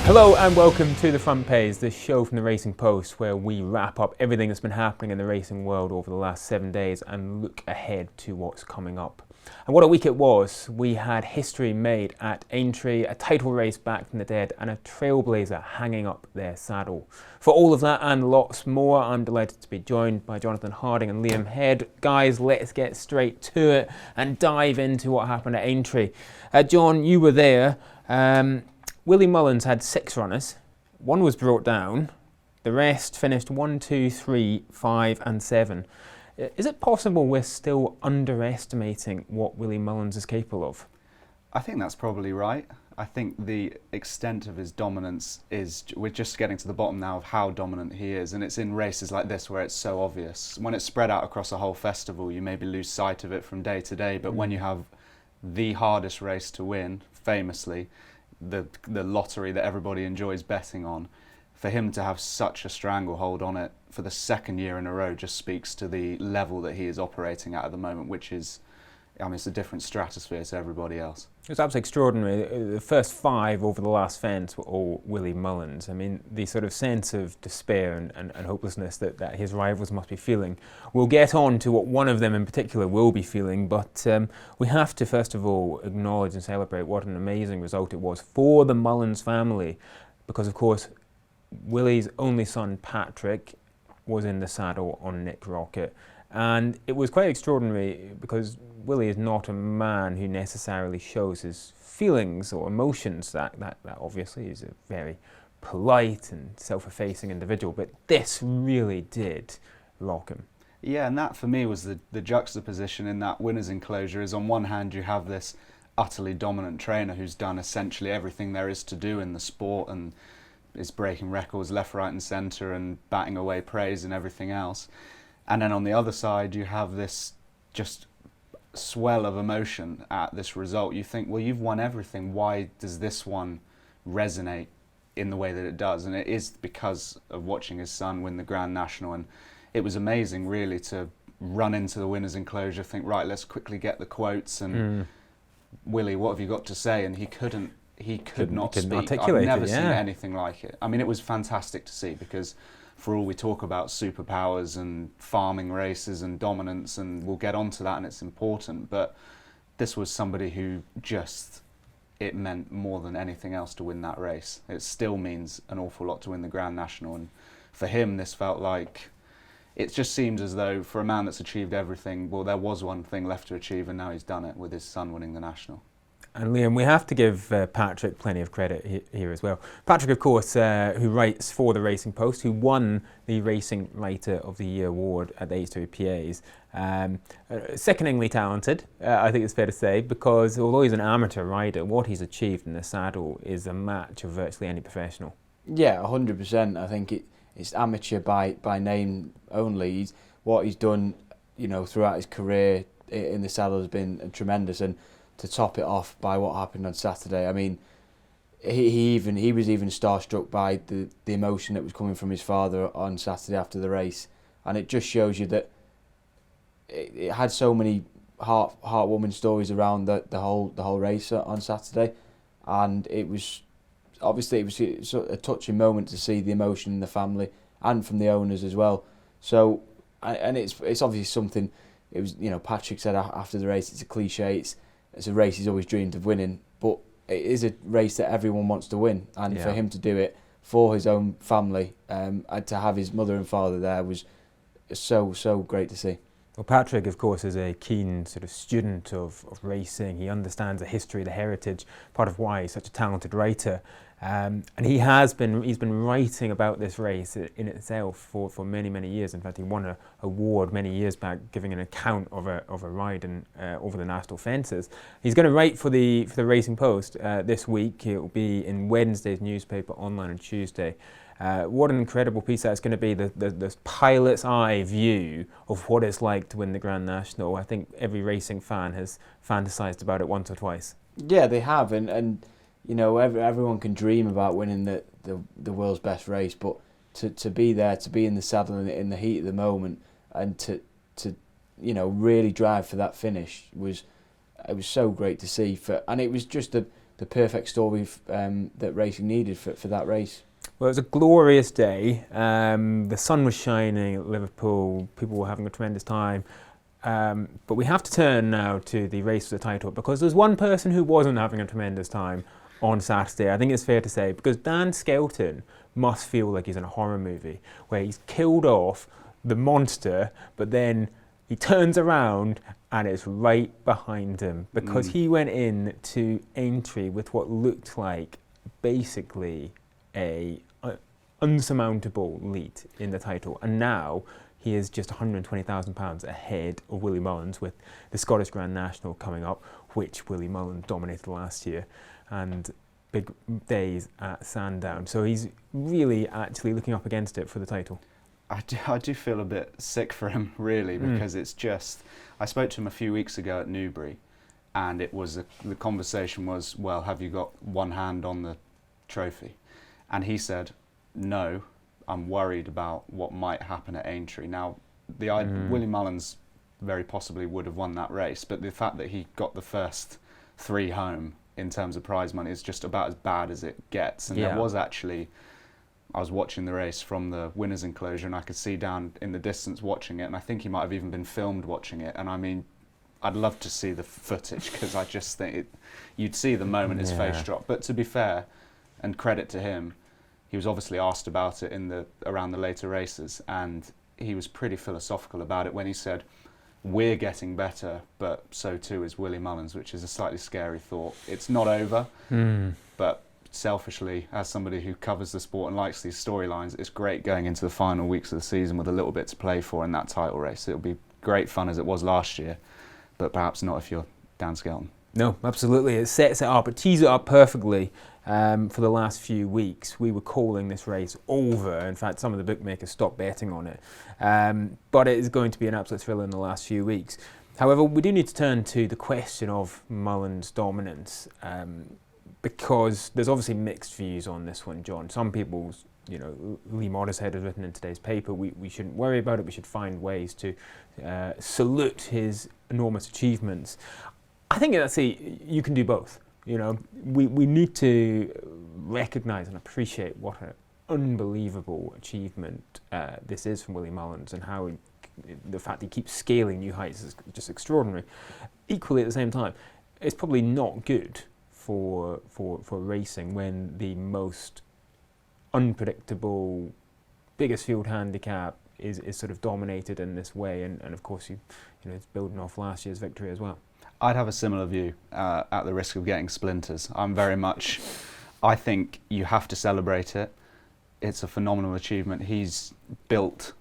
Hello and welcome to The Front Page, the show from the Racing Post where we wrap up everything that's been happening in the racing world over the last 7 days and look ahead to what's coming up. And what a week it was. We had history made at Aintree, a title race back from the dead and a trailblazer hanging up their saddle. For all of that and lots more, I'm delighted to be joined by Jonathan Harding and Liam Head. Guys, let's get straight to it and dive into what happened at Aintree. John, you were there. Willie Mullins had 6 runners. 1 was brought down. The rest finished 1, 2, 3, 5 and 7. Is it possible we're still underestimating what Willie Mullins is capable of? I think that's probably right. I think the extent of his dominance is, we're just getting to the bottom now of how dominant he is, and it's in races like this where it's so obvious. When it's spread out across a whole festival, you maybe lose sight of it from day to day, but when you have the hardest race to win, famously, the lottery that everybody enjoys betting on, for him to have such a stranglehold on it for the second year in a row just speaks to the level that he is operating at the moment, which is, I mean, it's a different stratosphere to everybody else. It was absolutely extraordinary. The first 5 over the last fence were all Willie Mullins. I mean, the sort of sense of despair and hopelessness that his rivals must be feeling. We'll get on to what one of them in particular will be feeling, but we have to first of all acknowledge and celebrate what an amazing result it was for the Mullins family, because of course Willie's only son Patrick was in the saddle on Nick Rocket, and it was quite extraordinary because Willie is not a man who necessarily shows his feelings or emotions. That obviously is a very polite and self-effacing individual, but this really did rock him. Yeah, and that for me was the juxtaposition in that winner's enclosure. Is on one hand you have this utterly dominant trainer who's done essentially everything there is to do in the sport and is breaking records left, right and centre and batting away praise and everything else. And then on the other side you have this just swell of emotion at this result. You think, well, you've won everything. Why does this one resonate in the way that it does? And it is because of watching his son win the Grand National. And it was amazing really to run into the winner's enclosure, think, right, let's quickly get the quotes and Willie, what have you got to say? And he could not speak. I've never seen anything like it. I mean, it was fantastic to see, because for all we talk about superpowers and farming races and dominance, and we'll get onto that and it's important, but this was somebody who just, it meant more than anything else to win that race. It still means an awful lot to win the Grand National, and for him this felt like, it just seems as though for a man that's achieved everything, well, there was one thing left to achieve and now he's done it with his son winning the National. And Liam, we have to give Patrick plenty of credit here as well. Patrick, of course, who writes for the Racing Post, who won the Racing Writer of the Year award at the H2PAs. Sickeningly talented, I think it's fair to say, because although he's an amateur rider, what he's achieved in the saddle is a match of virtually any professional. Yeah, 100%. I think it's amateur by name only. What he's done, throughout his career in the saddle has been tremendous, and to top it off by what happened on Saturday. I mean, he was even starstruck by the emotion that was coming from his father on Saturday after the race, and it just shows you that it had so many heartwarming stories around the whole race on Saturday, and it was a touching moment to see the emotion in the family and from the owners as well. So, and it's obviously something. It was, Patrick said after the race, it's a cliche. It's a race he's always dreamed of winning, but it is a race that everyone wants to win, and for him to do it for his own family, and to have his mother and father there was so great to see. Well, Patrick, of course, is a keen sort of student of racing. He understands the history, the heritage, part of why he's such a talented writer. And he's been writing about this race in itself for many years. In fact, he won an award many years back giving an account of a ride over the national fences. He's going to write for the Racing Post this week. It will be in Wednesday's newspaper, online on Tuesday. What an incredible piece that's going to be, the pilot's eye view of what it's like to win the Grand National. I think every racing fan has fantasised about it once or twice. Yeah, they have, and everyone can dream about winning the world's best race, but to be there, to be in the saddle in the heat of the moment, and to really drive for that finish was it was so great to see. And it was just the perfect story that racing needed for that race. Well, it was a glorious day. The sun was shining at Liverpool. People were having a tremendous time. But we have to turn now to the race for the title, because there's one person who wasn't having a tremendous time on Saturday. I think it's fair to say, because Dan Skelton must feel like he's in a horror movie where he's killed off the monster, but then he turns around and it's right behind him, because he went in to Aintree with what looked like basically a unsurmountable lead in the title, and now he is just £120,000 ahead of Willie Mullins, with the Scottish Grand National coming up, which Willie Mullins dominated last year, and big days at Sandown. So he's really actually looking up against it for the title. I do feel a bit sick for him, really, because it's just... I spoke to him a few weeks ago at Newbury, and it was the conversation was, well, have you got one hand on the trophy? And he said, no, I'm worried about what might happen at Aintree. Now, Willie Mullins very possibly would have won that race, but the fact that he got the first 3 home in terms of prize money is just about as bad as it gets. And there was actually... I was watching the race from the winner's enclosure, and I could see down in the distance watching it, and I think he might have even been filmed watching it. And I mean, I'd love to see the footage, because I just think you'd see the moment his face dropped. But to be fair, and credit to him, he was obviously asked about it around the later races, and he was pretty philosophical about it when he said, we're getting better, but so too is Willie Mullins, which is a slightly scary thought. It's not over, but selfishly, as somebody who covers the sport and likes these storylines, it's great going into the final weeks of the season with a little bit to play for in that title race. It'll be great fun as it was last year, but perhaps not if you're Dan Skelton. No, absolutely. It sets it up, it tees it up perfectly. For the last few weeks, we were calling this race over. In fact, some of the bookmakers stopped betting on it. But it is going to be an absolute thriller in the last few weeks. However, we do need to turn to the question of Mullins' dominance, because there's obviously mixed views on this one, John. Some people, Lee Mottershead has written in today's paper, we shouldn't worry about it, we should find ways to salute his enormous achievements. I think you can do both. We need to recognise and appreciate what an unbelievable achievement this is from Willie Mullins, and how the fact he keeps scaling new heights is just extraordinary. Equally, at the same time, it's probably not good for racing when the most unpredictable, biggest field handicap is sort of dominated in this way, and of course it's building off last year's victory as well. I'd have a similar view, at the risk of getting splinters. I think you have to celebrate it. It's a phenomenal achievement. He's built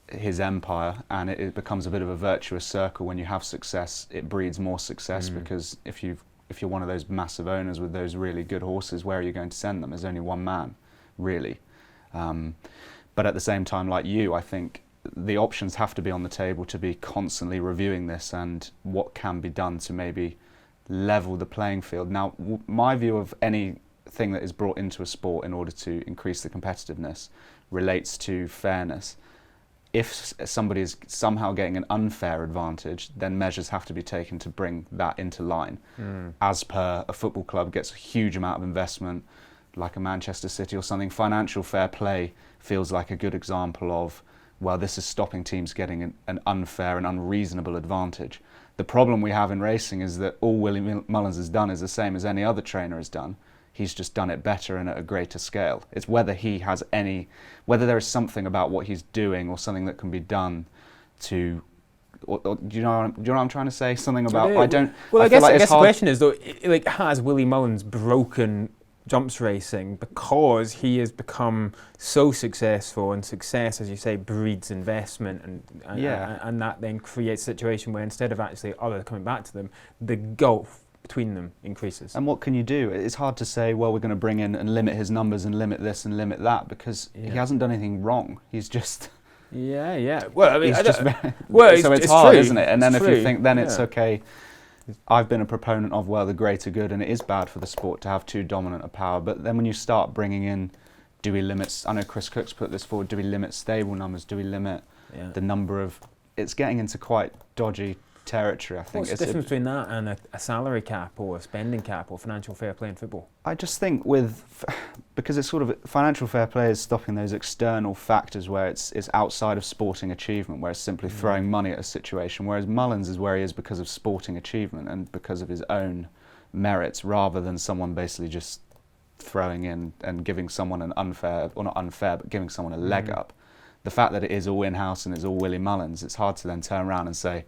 his empire, and it becomes a bit of a virtuous circle. When you have success, it breeds more success, because if you're one of those massive owners with those really good horses, where are you going to send them? There's only one man, really. But at the same time, like you, I think the options have to be on the table to be constantly reviewing this and what can be done to maybe level the playing field. Now, my view of anything that is brought into a sport in order to increase the competitiveness relates to fairness. If somebody is somehow getting an unfair advantage, then measures have to be taken to bring that into line. As per a football club gets a huge amount of investment, like a Manchester City or something, financial fair play feels like a good example of, well, this is stopping teams getting an unfair and unreasonable advantage. The problem we have in racing is that all Willie Mullins has done is the same as any other trainer has done. He's just done it better and at a greater scale. It's whether whether there is something about what he's doing or something that can be done to, do you know what I'm trying to say? Something about, I guess the question is, though, has Willie Mullins broken jumps racing because he has become so successful, and success, as you say, breeds investment, and that then creates a situation where instead of actually others coming back to them, the gulf between them increases. And what can you do? It's hard to say, well, we're going to bring in and limit his numbers and limit this and limit that, because he hasn't done anything wrong. He's just... Well, I mean, so it's hard, true. Isn't it? And then it's if true. you think, then it's okay. I've been a proponent of, well, the greater good, and it is bad for the sport to have too dominant a power. But then when you start bringing in, do we limit, I know Chris Cook's put this forward, do we limit stable numbers? Do we limit the number of... It's getting into quite dodgy territory. I think What's the difference between that and a salary cap or a spending cap or financial fair play in football? I just think because it's sort of financial fair play is stopping those external factors where it's outside of sporting achievement, where it's simply throwing money at a situation, whereas Mullins is where he is because of sporting achievement and because of his own merits, rather than someone basically just throwing in and giving someone an unfair, or not unfair, but giving someone a leg up. The fact that it is all in-house and it's all Willie Mullins, it's hard to then turn around and say,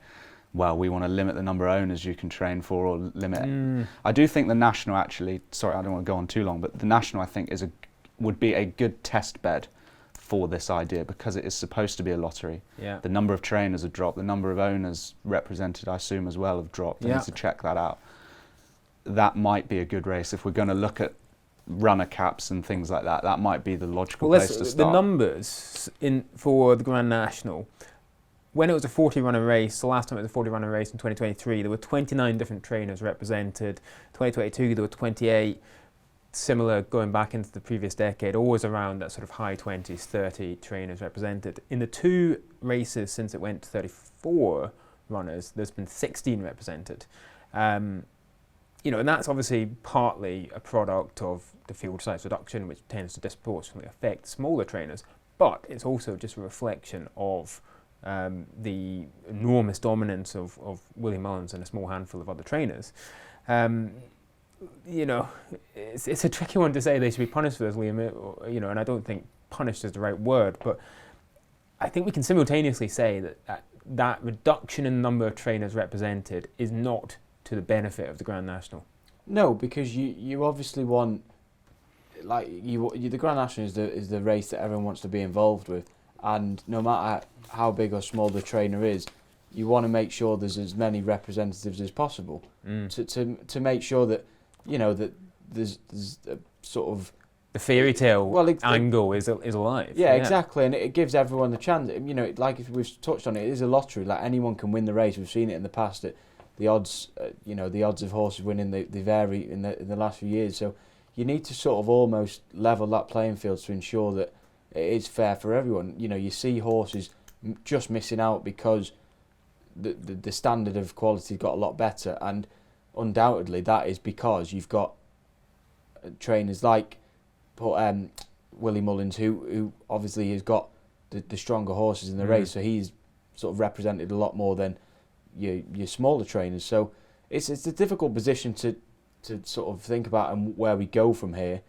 well, we want to limit the number of owners you can train for, or limit. I do think the National actually, sorry, I don't want to go on too long, but the National I think would be a good test bed for this idea, because it is supposed to be a lottery. Yeah. The number of trainers have dropped, the number of owners represented, I assume, as well have dropped. I need to check that out. That might be a good race if we're going to look at runner caps and things like that. That might be the logical place to start. The numbers for the Grand National, when it was a 40 runner race, the last time it was a 40 runner race in 2023, there were 29 different trainers represented. 2022 there were 28, similar going back into the previous decade, always around that sort of high 20s, 30 trainers represented. In the 2 races since it went to 34 runners, there's been 16 represented. And that's obviously partly a product of the field size reduction, which tends to disproportionately affect smaller trainers, but it's also just a reflection of the enormous dominance of Willie Mullins and a small handful of other trainers. It's a tricky one to say they should be punished for this, Liam, and I don't think punished is the right word, but I think we can simultaneously say that reduction in the number of trainers represented is not to the benefit of the Grand National. No, because you obviously want, the Grand National is the race that everyone wants to be involved with, and no matter how big or small the trainer is, you want to make sure there's as many representatives as possible to make sure that that there's a sort of the fairy tale angle is alive. Yeah, exactly, and it gives everyone the chance. Like if we've touched on it, it is a lottery. Like anyone can win the race. We've seen it in the past. That the odds, the odds of horses winning, they vary in the last few years. So you need to sort of almost level that playing field to ensure that it is fair for everyone. You see horses just missing out because the standard of quality got a lot better, and undoubtedly that is because you've got trainers like Willie Mullins, who obviously has got the stronger horses in the race, so he's sort of represented a lot more than your smaller trainers. So it's a difficult position to sort of think about and where we go from here.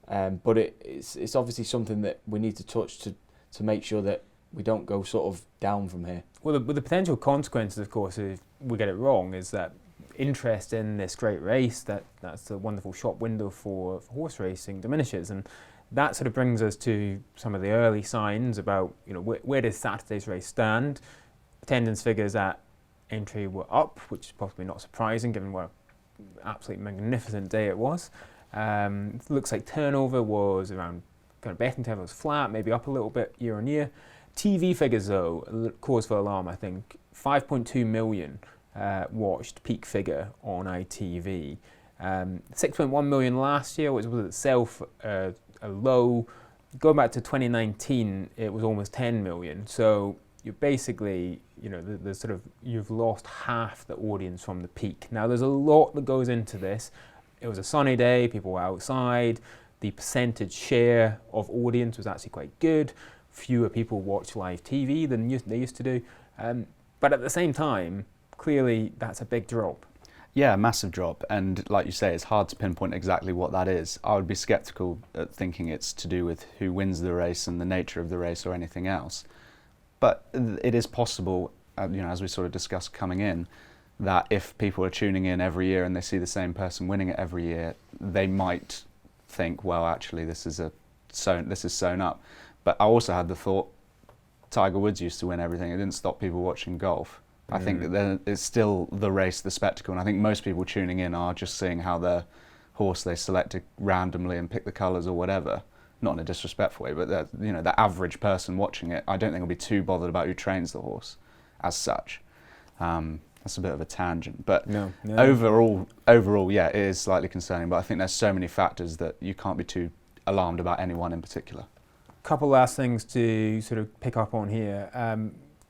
But it's obviously something that we need to touch to make sure that we don't go sort of down from here. Well, the potential consequences, of course, if we get it wrong, is that interest in this great race, that's the wonderful shop window for horse racing, diminishes, and that sort of brings us to some of the early signs about where does Saturday's race stand. Attendance figures at entry were up, which is possibly not surprising given what an absolutely magnificent day it was. It looks like turnover was around, kind of betting turnover was flat, maybe up a little bit year on year. TV figures though, cause for alarm I think. 5.2 million watched peak figure on ITV. 6.1 million last year, which was itself a low. Going back to 2019, it was almost 10 million. So you're basically, the sort of, you've lost half the audience from the peak. Now there's a lot that goes into this. It was a sunny day, people were outside, the percentage share of audience was actually quite good. Fewer people watch live TV than they used to do. But at the same time, clearly that's a big drop. Yeah, massive drop. And like you say, it's hard to pinpoint exactly what that is. I would be sceptical at thinking it's to do with who wins the race and the nature of the race or anything else. But it is possible, as we sort of discussed coming in, that if people are tuning in every year and they see the same person winning it every year, they might think, well, actually, this is sewn up. But I also had the thought, Tiger Woods used to win everything. It didn't stop people watching golf. I think that it's still the race, the spectacle, and I think most people tuning in are just seeing how their horse they selected randomly and pick the colours or whatever. Not in a disrespectful way, but the average person watching it, I don't think will be too bothered about who trains the horse, as such. That's a bit of a tangent, but no. Overall, yeah, it is slightly concerning. But I think there's so many factors that you can't be too alarmed about any one in particular. Couple last things to sort of pick up on here.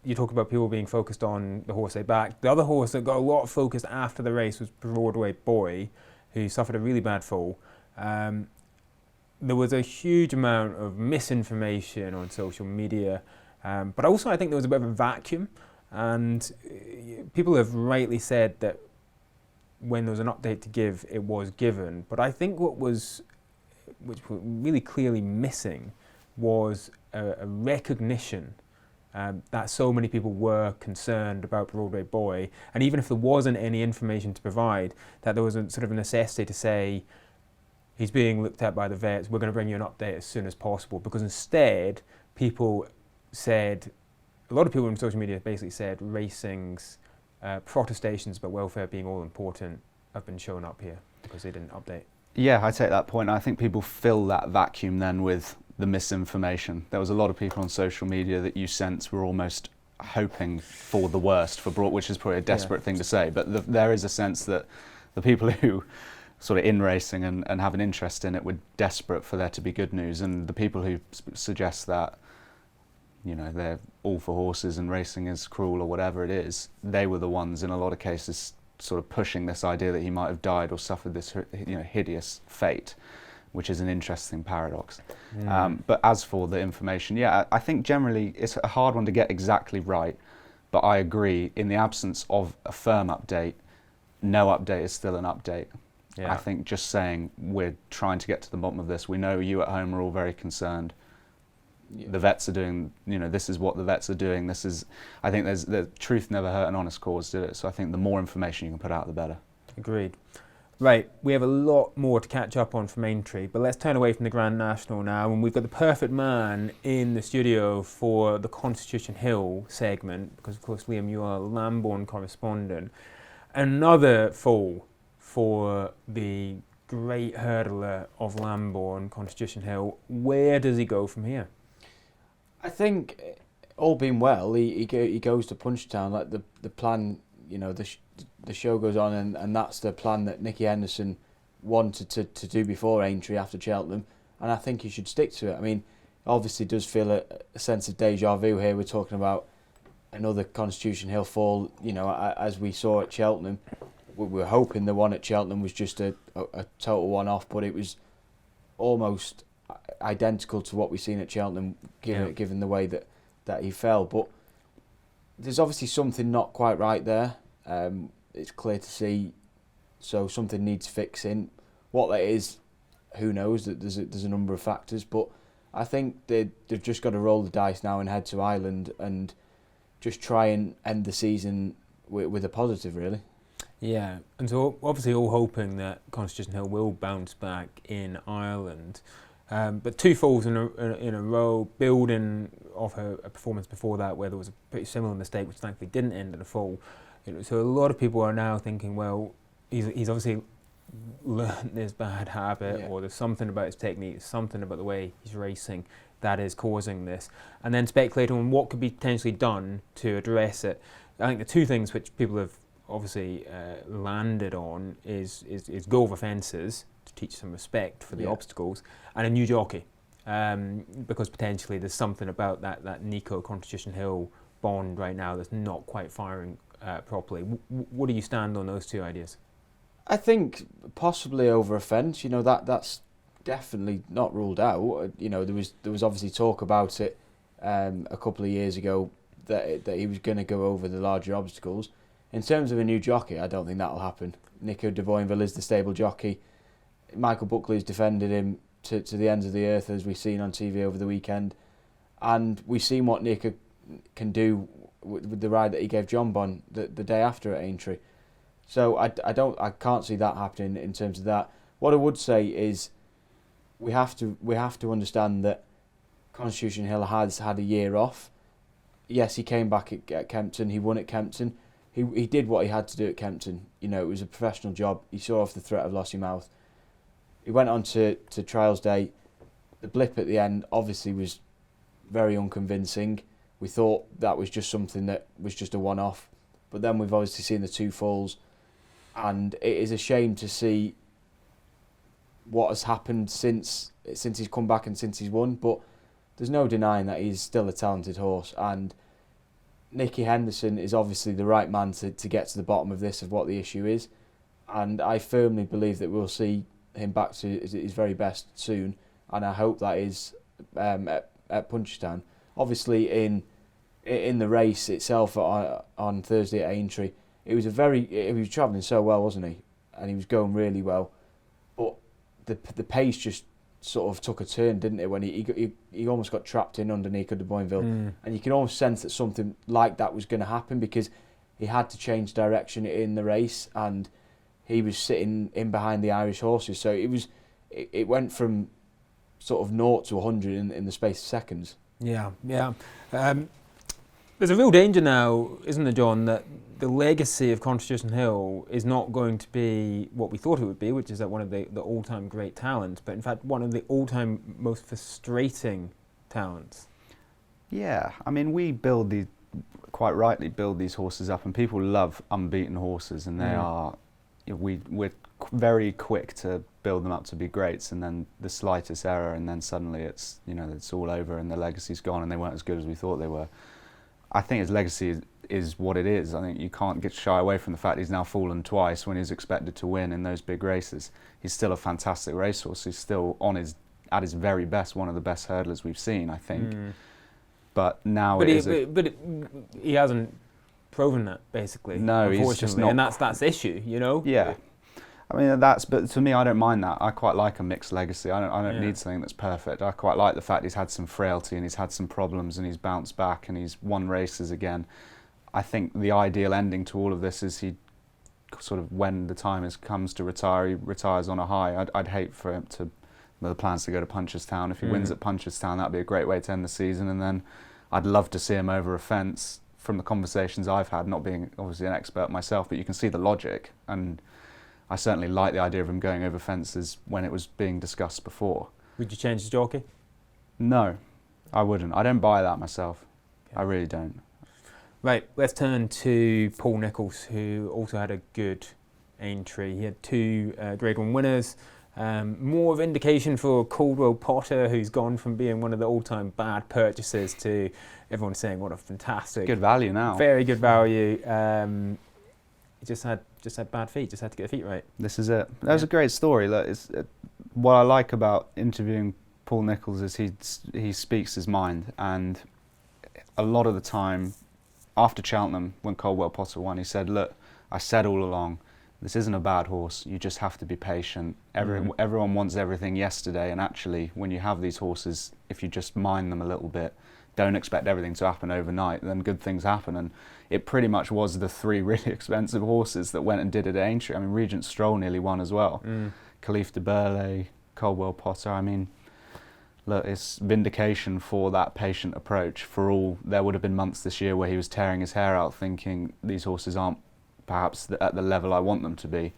you talk about people being focused on the horse they backed. The other horse that got a lot of focus after the race was Broadway Boy, who suffered a really bad fall. There was a huge amount of misinformation on social media, but also I think there was a bit of a vacuum, and people have rightly said that when there was an update to give, it was given. But I think which was really clearly missing was a recognition that so many people were concerned about Broadway Boy, and even if there wasn't any information to provide, that there was a sort of a necessity to say, he's being looked at by the vets, we're going to bring you an update as soon as possible. Because instead, people said, a lot of people on social media basically said racing's protestations about welfare being all important have been shown up here because they didn't update. Yeah, I take that point. I think people fill that vacuum then with the misinformation. There was a lot of people on social media that you sense were almost hoping for the worst for Broad, which is probably a desperate thing to say, but there is a sense that the people who sort of in racing and have an interest in it were desperate for there to be good news, and the people who suggest that, you know, they're all for horses and racing is cruel or whatever it is, they were the ones in a lot of cases sort of pushing this idea that he might have died or suffered this, you know, hideous fate, which is an interesting paradox. But as for the information, yeah, I think generally it's a hard one to get exactly right, but I agree, in the absence of a firm update, no update is still an update. Yeah. I think just saying we're trying to get to the bottom of this, we know you at home are all very concerned. Yeah. The vets are doing, you know, this is what the vets are doing. This is, I think the truth never hurt an honest cause, did it? So I think the more information you can put out, the better. Agreed. Right, we have a lot more to catch up on from Aintree, but let's turn away from the Grand National now, and we've got the perfect man in the studio for the Constitution Hill segment, because of course, Liam, you are a Lambourn correspondent. Another fall for the great hurdler of Lambourn, Constitution Hill. Where does he go from here? I think, all being well, he goes to Punchestown. Like the plan, you know, the show goes on, and that's the plan that Nicky Henderson wanted to do before Aintree, after Cheltenham, and I think he should stick to it. I mean, obviously does feel a sense of deja vu here. We're talking about another Constitution Hill fall, you know, as we saw at Cheltenham. We were hoping the one at Cheltenham was just a total one-off, but it was almost identical to what we've seen at Cheltenham, given the way that he fell. But there's obviously something not quite right there. It's clear to see, so something needs fixing. What that is, who knows? That there's a number of factors, but I think they've just got to roll the dice now and head to Ireland and just try and end the season with a positive, really. Yeah, and so obviously all hoping that Constitution Hill will bounce back in Ireland. But two falls in a row, building off a performance before that where there was a pretty similar mistake, which thankfully didn't end in a fall. You know, so a lot of people are now thinking, well, he's obviously learned this bad habit, or there's something about his technique, something about the way he's racing that is causing this. And then speculating on what could be potentially done to address it. I think the two things which people have obviously landed on is go over fences to teach some respect for the obstacles, and a new jockey, because potentially there's something about that Nico Constitution Hill bond right now that's not quite firing properly. What do you stand on those two ideas? I think possibly over a fence. You know, that's definitely not ruled out. You know, there was obviously talk about it a couple of years ago that he was going to go over the larger obstacles. In terms of a new jockey, I don't think that'll happen. Nico de Boinville is the stable jockey. Michael Buckley's defended him to the ends of the earth, as we've seen on TV over the weekend, and we've seen what Nico can do with the ride that he gave John Bon the day after at Aintree. So I can't see that happening in terms of that. What I would say is we have to understand that Constitution Hill has had a year off. Yes, he came back at Kempton. He won at Kempton. He did what he had to do at Kempton. You know, it was a professional job. He saw off the threat of Lossiemouth. He went on to Trials Day. The blip at the end obviously was very unconvincing. We thought that was just something that was just a one-off. But then we've obviously seen the two falls. And it is a shame to see what has happened since he's come back and since he's won. But there's no denying that he's still a talented horse. And Nicky Henderson is obviously the right man to get to the bottom of this, of what the issue is, and I firmly believe that we'll see him back to his very best soon, and I hope that is at Punchestown. Obviously, in the race itself on Thursday at Aintree, he was travelling so well, wasn't he? And he was going really well, but the pace just sort of took a turn, didn't it? When he almost got trapped in under Nico de Boinville, and you can almost sense that something like that was going to happen, because he had to change direction in the race, and he was sitting in behind the Irish horses. So it went from sort of 0 to 100 in the space of seconds. Yeah. There's a real danger now, isn't there, John, that the legacy of Constitution Hill is not going to be what we thought it would be, which is that one of the all-time great talents, but in fact one of the all-time most frustrating talents. Yeah, I mean, quite rightly build these horses up, and people love unbeaten horses, and we're very quick to build them up to be greats, and then the slightest error, and then suddenly it's all over and the legacy's gone, and they weren't as good as we thought they were. I think his legacy is what it is. I think you can't get shy away from the fact he's now fallen twice when he's expected to win in those big races. He's still a fantastic racehorse. He's still at his very best, one of the best hurdlers we've seen, I think. But now he hasn't proven that, basically. No, he's just not. And that's the issue, Yeah. I mean, but to me, I don't mind that. I quite like a mixed legacy. I don't need something that's perfect. I quite like the fact he's had some frailty and he's had some problems and he's bounced back and he's won races again. I think the ideal ending to all of this is he sort of, when the time comes to retire, he retires on a high. I'd hate for him the plans to go to Punchestown. If he wins at Punchestown, that'd be a great way to end the season. And then I'd love to see him over a fence. From the conversations I've had, not being obviously an expert myself, but you can see the logic, and I certainly like the idea of him going over fences when it was being discussed before. Would you change the jockey? No, I wouldn't. I don't buy that myself. Okay. I really don't. Right, let's turn to Paul Nicholls, who also had a good Aintree. He had 2 Grade 1 winners. More of indication for Caldwell Potter, who's gone from being one of the all-time bad purchases to everyone saying what a fantastic... Good value now. Very good value. He just had bad feet, just had to get the feet right. This is it. That was a great story. Look, what I like about interviewing Paul Nicholls is he speaks his mind, and a lot of the time, after Cheltenham, when Caldwell Potter won, he said, look, I said all along, this isn't a bad horse, you just have to be patient. Everyone wants everything yesterday, and actually, when you have these horses, if you just mind them a little bit, don't expect everything to happen overnight, then good things happen. And it pretty much was the 3 really expensive horses that went and did it at Aintree. I mean, Regent Stroll nearly won as well. Khalif de Burle, Caldwell Potter. I mean, look, it's vindication for that patient approach. For all, there would have been months this year where he was tearing his hair out thinking these horses aren't perhaps at the level I want them to be.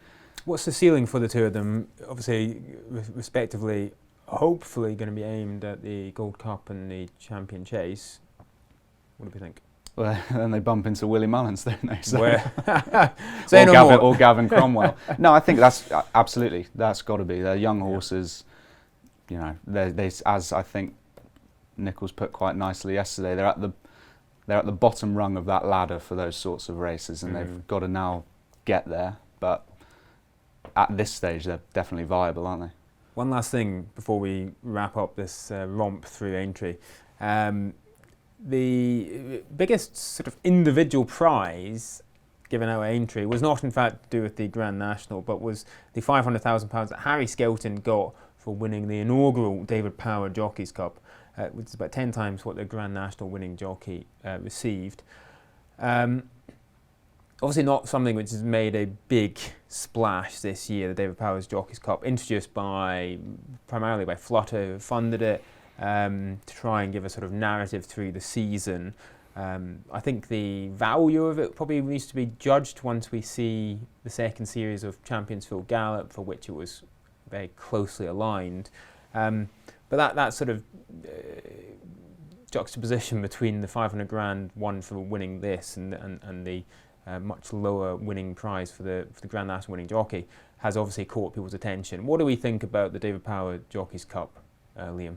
What's the ceiling for the 2 of them? Obviously, respectively, hopefully going to be aimed at the Gold Cup and the Champion Chase. What do we think? Well, then they bump into Willie Mullins, don't they? So or Gavin Cromwell. No, I think that's absolutely, that's got to be. They're young horses. They as I think Nicholls put quite nicely yesterday, they're at the bottom rung of that ladder for those sorts of races, and they've got to now get there. But at this stage, they're definitely viable, aren't they? One last thing before we wrap up this romp through Aintree. The biggest sort of individual prize given out at Aintree was not in fact to do with the Grand National, but was the £500,000 that Harry Skelton got for winning the inaugural David Power Jockeys Cup, which is about 10 times what the Grand National winning jockey received. Obviously not something which has made a big splash this year, the David Powers Jockeys Cup, introduced primarily by Flutter, who funded it, to try and give a sort of narrative through the season. I think the value of it probably needs to be judged once we see the second series of Championsville Gallop, for which it was very closely aligned. But that sort of juxtaposition between the 500 grand won for winning this and the much lower winning prize for the Grand National winning jockey has obviously caught people's attention. What do we think about the David Power Jockeys Cup, Liam?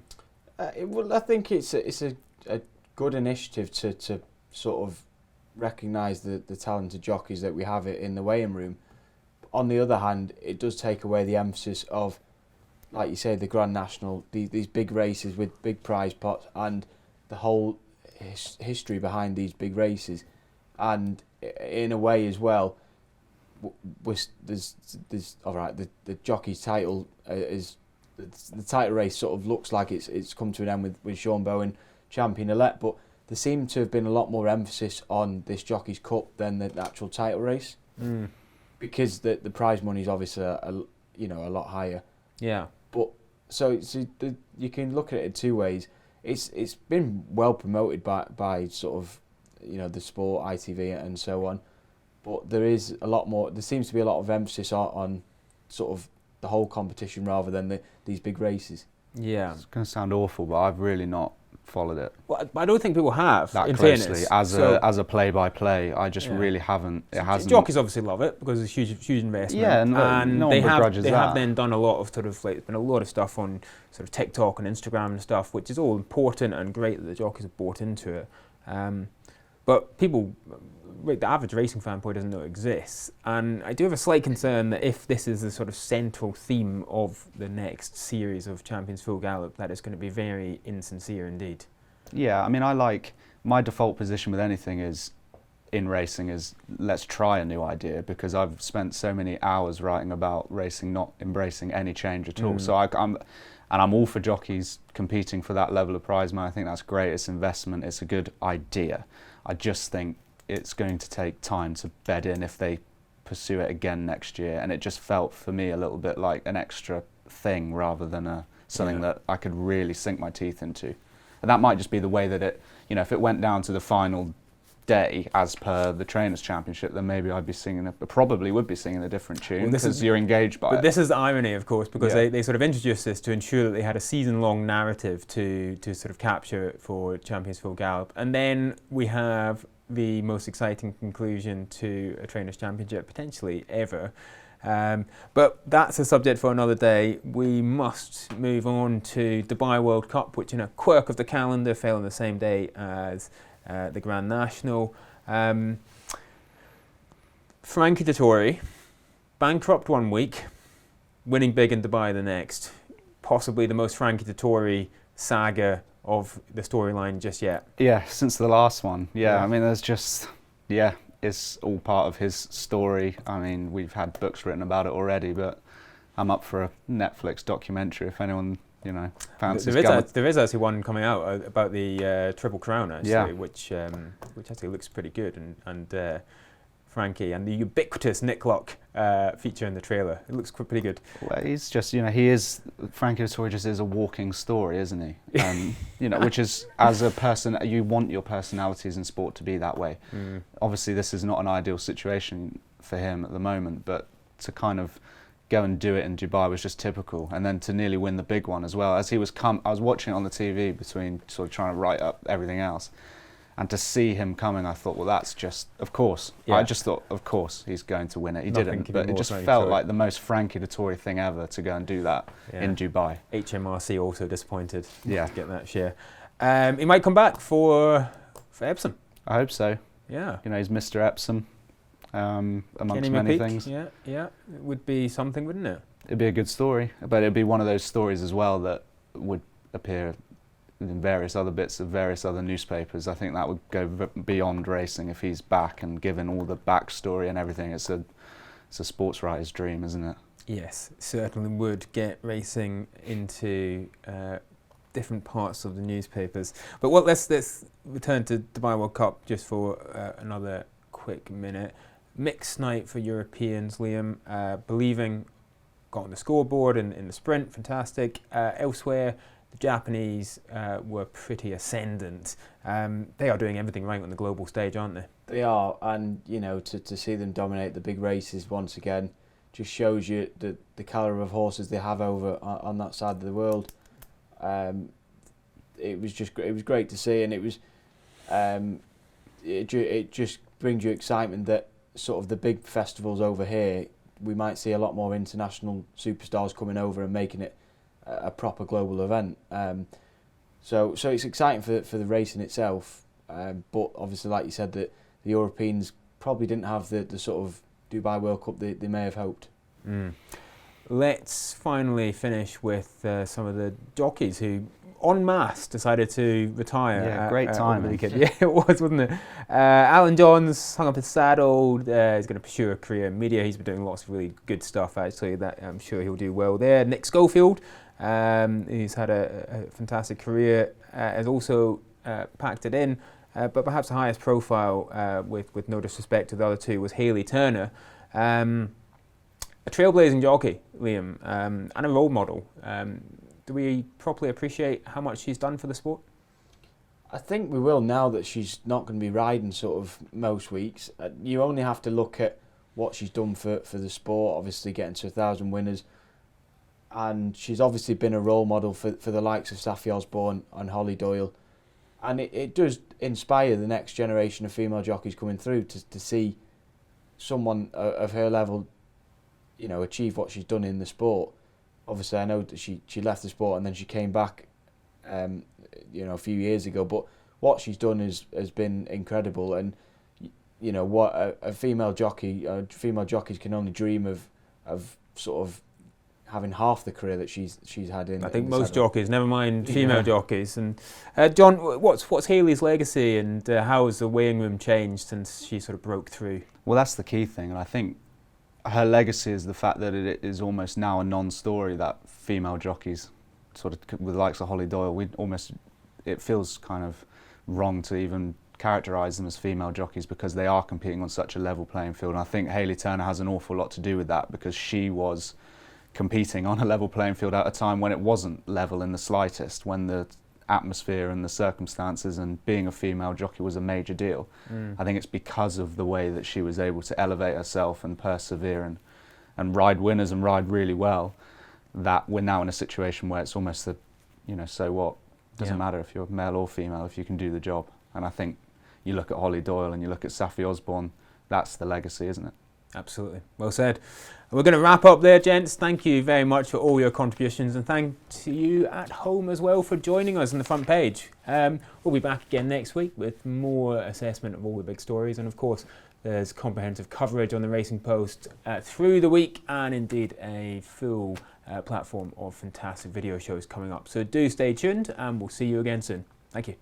Well, I think it's a good initiative to sort of recognise the talented jockeys that we have in the weighing room. On the other hand, it does take away the emphasis of, like you say, the Grand National, these big races with big prize pots and the whole history behind these big races. And in a way as well, there's all right, the jockey's title is the title race sort of looks like it's come to an end with Sean Bowen champion-elect, but there seemed to have been a lot more emphasis on this Jockey's Cup than the actual title race, because the prize money is obviously a lot higher. Yeah. But so you can look at it in two ways. It's been well promoted by sort of the sport, ITV and so on, but there seems to be a lot of emphasis on sort of the whole competition rather than these big races. Yeah. It's going to sound awful, but I've really not followed it. Well, I don't think people have that in closely fairness. as a play-by-play. I just really haven't. It hasn't. Jockeys obviously love it because it's huge investment. Yeah, and no one begrudges they that. have then done a lot of there's been a lot of stuff on sort of TikTok and Instagram and stuff, which is all important and great that the jockeys have bought into it. But people, the average racing fan probably doesn't know it exists. And I do have a slight concern that if this is the sort of central theme of the next series of Champions Full Gallop, that it's going to be very insincere indeed. Yeah, I mean, my default position with anything in racing is let's try a new idea, because I've spent so many hours writing about racing not embracing any change at all. So I'm all for jockeys competing for that level of prize money. I think that's great. It's investment. It's a good idea. I just think it's going to take time to bed in if they pursue it again next year. And it just felt for me a little bit like an extra thing rather than something that I could really sink my teeth into. And that might just be the way that it, if it went down to the final day as per the Trainers' Championship, then maybe I'd be probably would be singing a different tune because you're engaged by it. But this is the irony, of course, because they sort of introduced this to ensure that they had a season-long narrative to sort of capture for Champions Full Gallop. And then we have the most exciting conclusion to a Trainers' Championship potentially ever. But that's a subject for another day. We must move on to Dubai World Cup, which in a quirk of the calendar fell on the same day as the Grand National. Frankie Dettori, bankrupt one week, winning big in Dubai the next. Possibly the most Frankie Dettori saga of the storyline just yet. Yeah, since the last one. Yeah. I mean, there's just, it's all part of his story. I mean, we've had books written about it already, but I'm up for a Netflix documentary if anyone, fancies. There is actually one coming out about the Triple Crown, actually, which actually looks pretty good, and Frankie and the ubiquitous Nick Luck feature in the trailer. It looks pretty good. Well, he's just, Frankie Dettori just is a walking story, isn't he? Which is, as a person, you want your personalities in sport to be that way. Obviously, this is not an ideal situation for him at the moment, but to kind of go and do it in Dubai was just typical, and then to nearly win the big one as well. As he was I was watching it on the TV between sort of trying to write up everything else. And to see him coming, I thought, well, that's just, of course. Yeah. I just thought, of course, he's going to win it. He didn't, but it just felt like the most Frankie Dettori thing ever to go and do that in Dubai. HMRC also disappointed to get that share. He might come back for Epsom. I hope so. Yeah. He's Mr. Epsom, amongst many things. Yeah. It would be something, wouldn't it? It'd be a good story, but it'd be one of those stories as well that would appear in various other bits of various other newspapers. I think that would go beyond racing if he's back, and given all the backstory and everything, it's a sports writer's dream, isn't it? Yes, it certainly would get racing into different parts of the newspapers. But let's return to Dubai World Cup just for another quick minute. Mixed night for Europeans, Liam. Believing got on the scoreboard in the sprint, fantastic. Elsewhere, the Japanese were pretty ascendant. They are doing everything right on the global stage, aren't they? They are, and to see them dominate the big races once again just shows you the calibre of horses they have over on that side of the world. It was great to see, and it was it just brings you excitement that sort of the big festivals over here, we might see a lot more international superstars coming over and making it a proper global event. So it's exciting for the racing itself, but obviously, like you said, that the Europeans probably didn't have the sort of Dubai World Cup they may have hoped. Let's finally finish with some of the jockeys who en masse decided to retire. Yeah, great timing. Yeah, it was, wasn't it? Alan Johns hung up his saddle. He's going to pursue a career in media. He's been doing lots of really good stuff, actually, that I'm sure he'll do well there. Nick Schofield, who's had a fantastic career, has also packed it in. But perhaps the highest profile, with no disrespect to the other two, was Hayley Turner. A trailblazing jockey, Liam, and a role model. Do we properly appreciate how much she's done for the sport? I think we will, now that she's not going to be riding sort of most weeks. You only have to look at what she's done for the sport, obviously getting to 1,000 winners. And she's obviously been a role model for the likes of Saffie Osborne and Holly Doyle. And it does inspire the next generation of female jockeys coming through to see someone of her level, you know, achieve what she's done in the sport. Obviously, I know that she left the sport and then she came back, you know, a few years ago. But what she's done has been incredible, and you know what a female jockey, female jockeys can only dream of sort of having half the career that she's had in. I think in most saddle. jockeys, never mind female jockeys. And John, what's Hayley's legacy, and how has the weighing room changed since she sort of broke through? Well, that's the key thing, and I think her legacy is the fact that it is almost now a non-story that female jockeys, sort of with the likes of Holly Doyle, it feels kind of wrong to even characterise them as female jockeys because they are competing on such a level playing field. And I think Hayley Turner has an awful lot to do with that, because she was competing on a level playing field at a time when it wasn't level in the slightest, when the atmosphere and the circumstances and being a female jockey was a major deal. I think it's because of the way that she was able to elevate herself and persevere and ride winners and ride really well, that we're now in a situation where it's almost so what? Doesn't matter if you're male or female if you can do the job. And I think you look at Holly Doyle and you look at Saffie Osborne, that's the legacy, isn't it? Absolutely. Well said. We're going to wrap up there, gents. Thank you very much for all your contributions, and thank to you at home as well for joining us on the front page. We'll be back again next week with more assessment of all the big stories, and of course there's comprehensive coverage on the Racing Post through the week, and indeed a full platform of fantastic video shows coming up. So do stay tuned, and we'll see you again soon. Thank you.